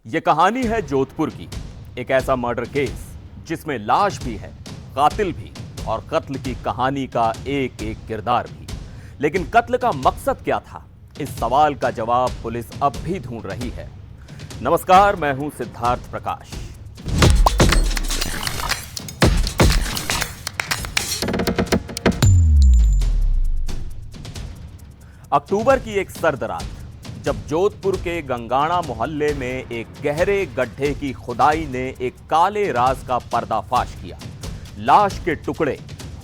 ये कहानी है जोधपुर की। एक ऐसा मर्डर केस जिसमें लाश भी है, कातिल भी और कत्ल की कहानी का एक एक किरदार भी। लेकिन कत्ल का मकसद क्या था, इस सवाल का जवाब पुलिस अब भी ढूंढ रही है। नमस्कार, मैं हूं सिद्धार्थ प्रकाश। अक्टूबर की एक सर्द रात, जब जोधपुर के गंगाणा मोहल्ले में एक गहरे गड्ढे की खुदाई ने एक काले राज का पर्दाफाश किया। लाश के टुकड़े,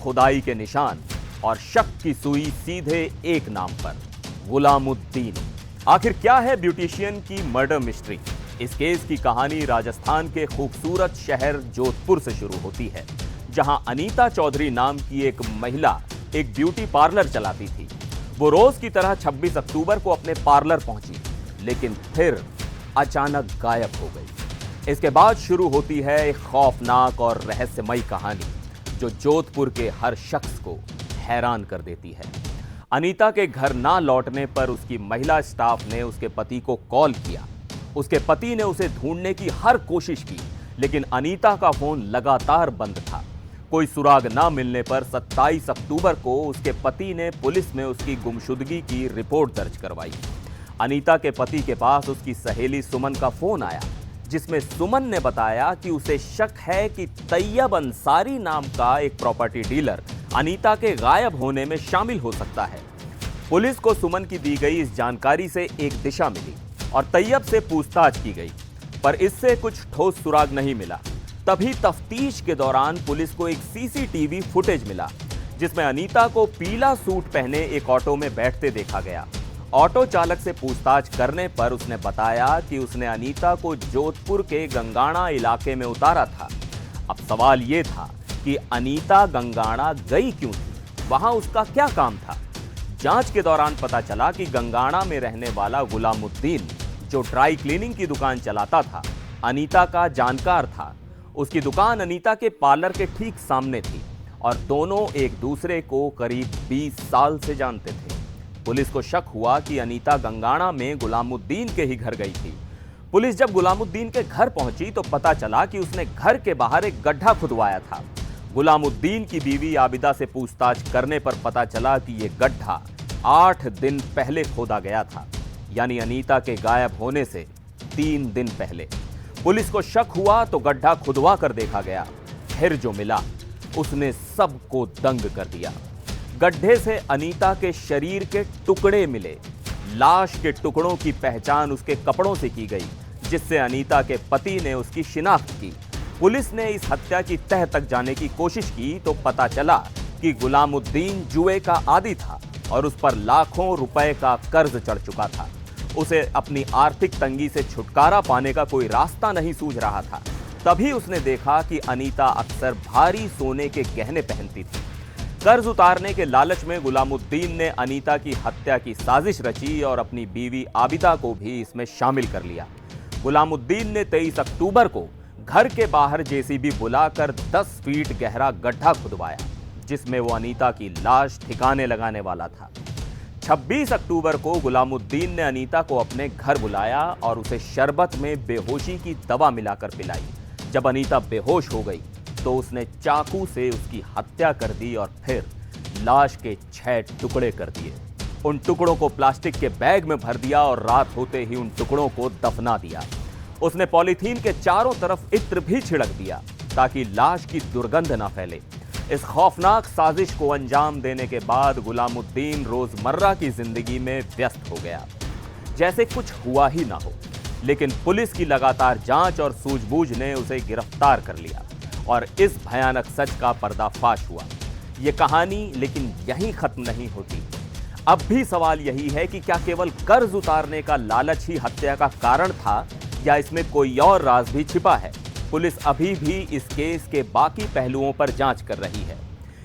खुदाई के निशान और शक की सुई सीधे एक नाम पर, गुलामुद्दीन। आखिर क्या है ब्यूटिशियन की मर्डर मिस्ट्री? इस केस की कहानी राजस्थान के खूबसूरत शहर जोधपुर से शुरू होती है, जहां अनीता चौधरी नाम की एक महिला एक ब्यूटी पार्लर चलाती थी। वो रोज की तरह 26 अक्टूबर को अपने पार्लर पहुंची, लेकिन फिर अचानक गायब हो गई। इसके बाद शुरू होती है एक खौफनाक और रहस्यमयी कहानी, जो जोधपुर के हर शख्स को हैरान कर देती है। अनीता के घर ना लौटने पर उसकी महिला स्टाफ ने उसके पति को कॉल किया। उसके पति ने उसे ढूंढने की हर कोशिश की, लेकिन अनीता का फोन लगातार बंद था। कोई सुराग ना मिलने पर 27 अक्टूबर को उसके पति ने पुलिस में उसकी गुमशुदगी की रिपोर्ट दर्ज करवाई। अनीता के पति के पास उसकी सहेली सुमन का फोन आया, जिसमें सुमन ने बताया कि उसे शक है कि तैयब अंसारी नाम का एक प्रॉपर्टी डीलर अनीता के गायब होने में शामिल हो सकता है। पुलिस को सुमन की दी गई इस जानकारी से एक दिशा मिली और तैयब से पूछताछ की गई, पर इससे कुछ ठोस सुराग नहीं मिला। तभी तफ्तीश के दौरान पुलिस को एक सीसीटीवी फुटेज मिला, जिसमें अनीता को पीला सूट पहने एक ऑटो में बैठते देखा गया। ऑटो चालक से पूछताछ करने पर उसने बताया कि उसने अनीता को जोधपुर के गंगाणा इलाके में उतारा था। अब सवाल यह था कि अनीता गंगाणा गई क्यों थी, वहां उसका क्या काम था? जांच के दौरान पता चला कि गंगाणा में रहने वाला गुलामुद्दीन, जो ड्राई क्लीनिंग की दुकान चलाता था, अनीता का जानकार था। उसकी दुकान अनीता के पार्लर के ठीक सामने थी और दोनों एक दूसरे को करीब 20 साल से जानते थे। पुलिस को शक हुआ कि अनीता गंगाणा में गुलामुद्दीन के ही घर गई थी। पुलिस जब गुलामुद्दीन के घर पहुंची तो पता चला कि उसने घर के बाहर एक गड्ढा खुदवाया था। गुलामुद्दीन की बीवी आबिदा से पूछताछ करने पर पता चला कि यह गड्ढा 8 दिन पहले खोदा गया था, यानी अनीता के गायब होने से 3 दिन पहले। पुलिस को शक हुआ तो गड्ढा खुदवा कर देखा गया। फिर जो मिला उसने सबको दंग कर दिया। गड्ढे से अनीता के शरीर के टुकड़े मिले। लाश के टुकड़ों की पहचान उसके कपड़ों से की गई, जिससे अनीता के पति ने उसकी शिनाख्त की। पुलिस ने इस हत्या की तह तक जाने की कोशिश की तो पता चला कि गुलामुद्दीन जुए का आदी था और उस पर लाखों रुपए का कर्ज चढ़ चुका था। उसे अपनी आर्थिक तंगी से छुटकारा पाने का कोई रास्ता नहीं सूझ रहा था। तभी उसने देखा कि अनीता अक्सर भारी सोने के गहने पहनती थी। कर्ज उतारने के लालच में गुलामुद्दीन ने अनीता की हत्या की साजिश रची और अपनी बीवी आबिदा को भी इसमें शामिल कर लिया। गुलामुद्दीन ने 23 अक्टूबर को घर के बाहर जेसीबी बुलाकर 10 फीट गहरा गड्ढा खुदवाया, जिसमें वो अनीता की लाश ठिकाने लगाने वाला था। 26 अक्टूबर को गुलामुद्दीन ने अनीता को अपने घर बुलाया और उसे शरबत में बेहोशी की दवा मिलाकर पिलाई। जब अनीता बेहोश हो गई तो उसने चाकू से उसकी हत्या कर दी और फिर लाश के 6 टुकड़े कर दिए। उन टुकड़ों को प्लास्टिक के बैग में भर दिया और रात होते ही उन टुकड़ों को दफना दिया। उसने पॉलीथीन के चारों तरफ इत्र भी छिड़क दिया ताकि लाश की दुर्गंध न फैले। इस खौफनाक साजिश को अंजाम देने के बाद गुलामुद्दीन रोजमर्रा की जिंदगी में व्यस्त हो गया, जैसे कुछ हुआ ही ना हो। लेकिन पुलिस की लगातार जांच और सूझबूझ ने उसे गिरफ्तार कर लिया और इस भयानक सच का पर्दाफाश हुआ। यह कहानी लेकिन यहीं खत्म नहीं होती। अब भी सवाल यही है कि क्या केवल कर्ज उतारने का लालच ही हत्या का कारण था, या इसमें कोई और राज भी छिपा है? पुलिस अभी भी इस केस के बाकी पहलुओं पर जांच कर रही है।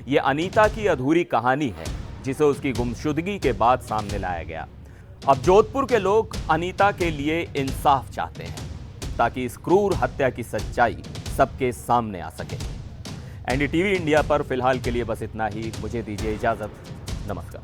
यह अनीता की अधूरी कहानी है, जिसे उसकी गुमशुदगी के बाद सामने लाया गया। अब जोधपुर के लोग अनीता के लिए इंसाफ चाहते हैं, ताकि इस क्रूर हत्या की सच्चाई सबके सामने आ सके। एनडीटीवी इंडिया पर फिलहाल के लिए बस इतना ही। मुझे दीजिए इजाजत। नमस्कार।